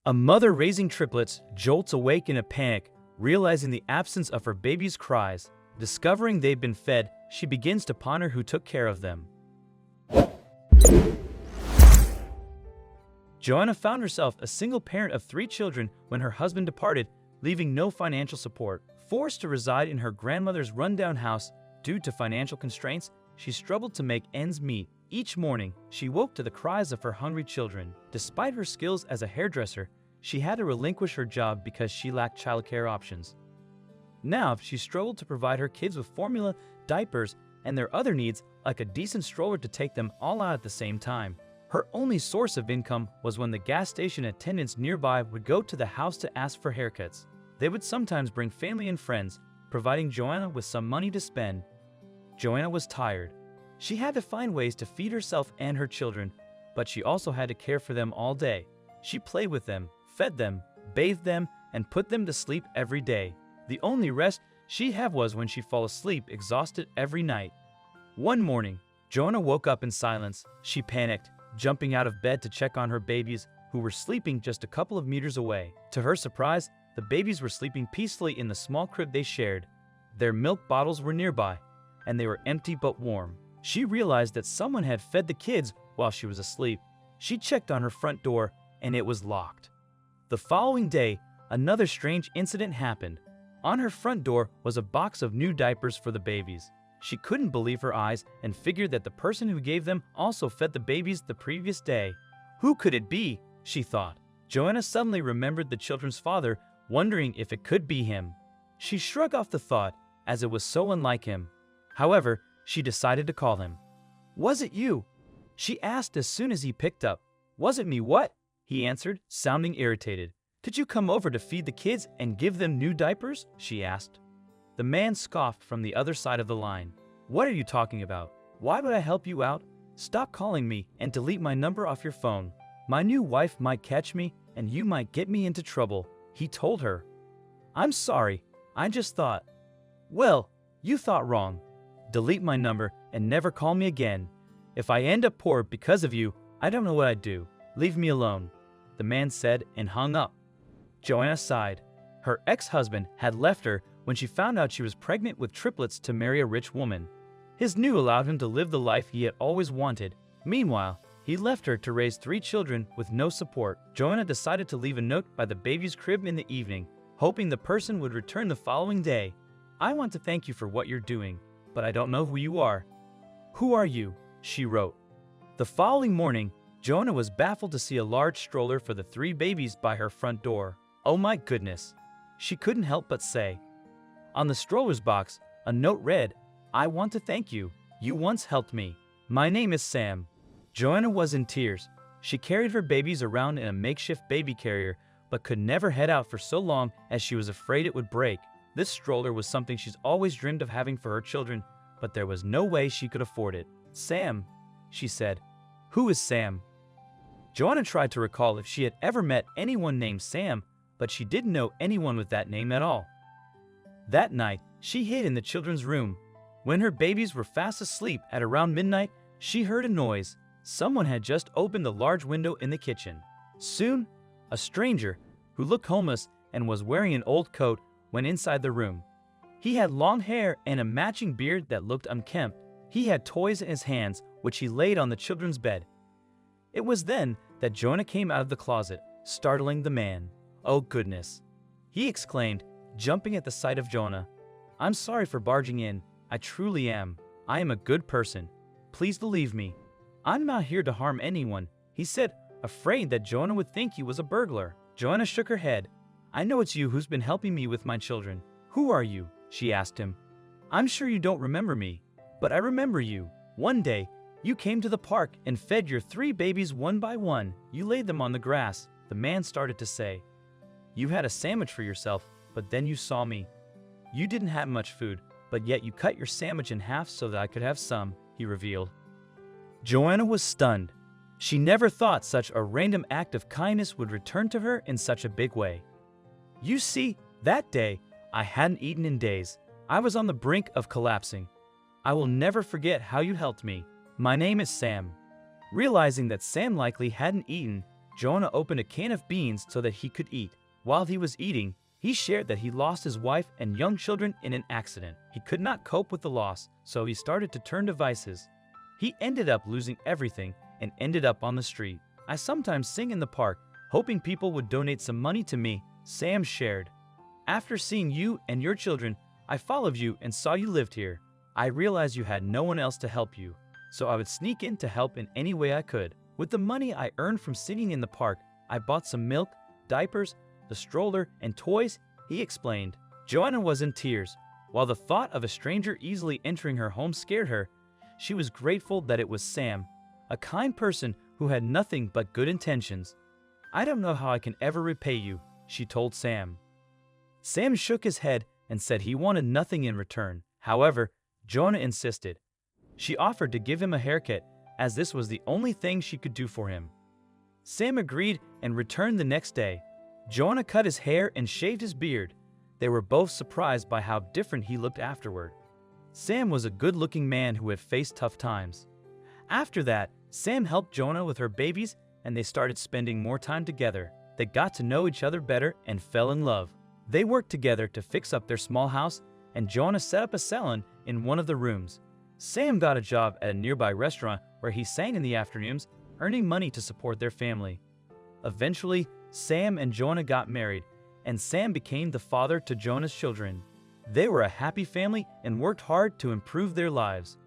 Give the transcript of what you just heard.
A mother raising triplets jolts awake in a panic, realizing the absence of her baby's cries. Discovering they've been fed, she begins to ponder who took care of them. Joanna found herself a single parent of 3 children when her husband departed, leaving no financial support. Forced to reside in her grandmother's rundown house due to financial constraints, she struggled to make ends meet. Each morning, she woke to the cries of her hungry children. Despite her skills as a hairdresser, she had to relinquish her job because she lacked childcare options. Now, she struggled to provide her kids with formula, diapers, and their other needs, like a decent stroller to take them all out at the same time. Her only source of income was when the gas station attendants nearby would go to the house to ask for haircuts. They would sometimes bring family and friends, providing Joanna with some money to spend. Joanna was tired. She had to find ways to feed herself and her children, but she also had to care for them all day. She played with them, fed them, bathed them, and put them to sleep every day. The only rest she had was when she fell asleep exhausted every night. One morning, Joanna woke up in silence. She panicked, jumping out of bed to check on her babies, who were sleeping just a couple of meters away. To her surprise, the babies were sleeping peacefully in the small crib they shared. Their milk bottles were nearby, and they were empty but warm. She realized that someone had fed the kids while she was asleep. She checked on her front door, and it was locked. The following day, another strange incident happened. On her front door was a box of new diapers for the babies. She couldn't believe her eyes and figured that the person who gave them also fed the babies the previous day. Who could it be? She thought. Joanna suddenly remembered the children's father, wondering if it could be him. She shrugged off the thought, as it was so unlike him. However, she decided to call him. "Was it you?" she asked as soon as he picked up. "Was it me what?" he answered, sounding irritated. "Could you come over to feed the kids and give them new diapers?" she asked. The man scoffed from the other side of the line. "What are you talking about? Why would I help you out? Stop calling me and delete my number off your phone. My new wife might catch me and you might get me into trouble," he told her. "I'm sorry, I just thought." "Well, you thought wrong. Delete my number and never call me again. If I end up poor because of you, I don't know what I'd do. Leave me alone," the man said and hung up. Joanna sighed. Her ex-husband had left her when she found out she was pregnant with triplets to marry a rich woman. His new allowed him to live the life he had always wanted. Meanwhile, he left her to raise 3 children with no support. Joanna decided to leave a note by the baby's crib in the evening, hoping the person would return the following day. "I want to thank you for what you're doing, but I don't know who you are." "Who are you?" she wrote. The following morning, Joanna was baffled to see a large stroller for the 3 babies by her front door. "Oh my goodness," she couldn't help but say. On the stroller's box, a note read, "I want to thank you. You once helped me. My name is Sam." Joanna was in tears. She carried her babies around in a makeshift baby carrier, but could never head out for so long as she was afraid it would break. This stroller was something she's always dreamed of having for her children, but there was no way she could afford it. "Sam," she said. "Who is Sam?" Joanna tried to recall if she had ever met anyone named Sam, but she didn't know anyone with that name at all. That night, she hid in the children's room. When her babies were fast asleep at around midnight, she heard a noise. Someone had just opened the large window in the kitchen. Soon, a stranger, who looked homeless and was wearing an old coat, went inside the room. He had long hair and a matching beard that looked unkempt. He had toys in his hands, which he laid on the children's bed. It was then that Joanna came out of the closet, startling the man. "Oh goodness," he exclaimed, jumping at the sight of Joanna. "I'm sorry for barging in. I truly am. I am a good person. Please believe me. I'm not here to harm anyone," he said, afraid that Joanna would think he was a burglar. Joanna shook her head. "I know it's you who's been helping me with my children. Who are you?" she asked him. "I'm sure you don't remember me, but I remember you. One day, you came to the park and fed your 3 babies one by one. You laid them on the grass," the man started to say. "You had a sandwich for yourself, but then you saw me. You didn't have much food, but yet you cut your sandwich in half so that I could have some," he revealed. Joanna was stunned. She never thought such a random act of kindness would return to her in such a big way. "You see, that day, I hadn't eaten in days. I was on the brink of collapsing. I will never forget how you helped me. My name is Sam." Realizing that Sam likely hadn't eaten, Joanna opened a can of beans so that he could eat. While he was eating, he shared that he lost his wife and young children in an accident. He could not cope with the loss, so he started to turn to vices. He ended up losing everything and ended up on the street. I sometimes sing in the park, hoping people would donate some money to me, Sam shared. After seeing you and your children, I followed you and saw you lived here. I realized you had no one else to help you, so I would sneak in to help in any way I could. With the money I earned from sitting in the park, I bought some milk, diapers, the stroller, and toys, he explained. Joanna was in tears. While the thought of a stranger easily entering her home scared her, she was grateful that it was Sam, a kind person who had nothing but good intentions. I don't know how I can ever repay you, she told Sam. Sam shook his head and said he wanted nothing in return. However, Joanna insisted. She offered to give him a haircut, as this was the only thing she could do for him. Sam agreed and returned the next day. Joanna cut his hair and shaved his beard. They were both surprised by how different he looked afterward. Sam was a good-looking man who had faced tough times. After that, Sam helped Joanna with her babies and they started spending more time together. They got to know each other better and fell in love. They worked together to fix up their small house and Joanna set up a salon in one of the rooms. Sam got a job at a nearby restaurant where he sang in the afternoons, earning money to support their family. Eventually, Sam and Joanna got married, and Sam became the father to Joanna's children. They were a happy family and worked hard to improve their lives.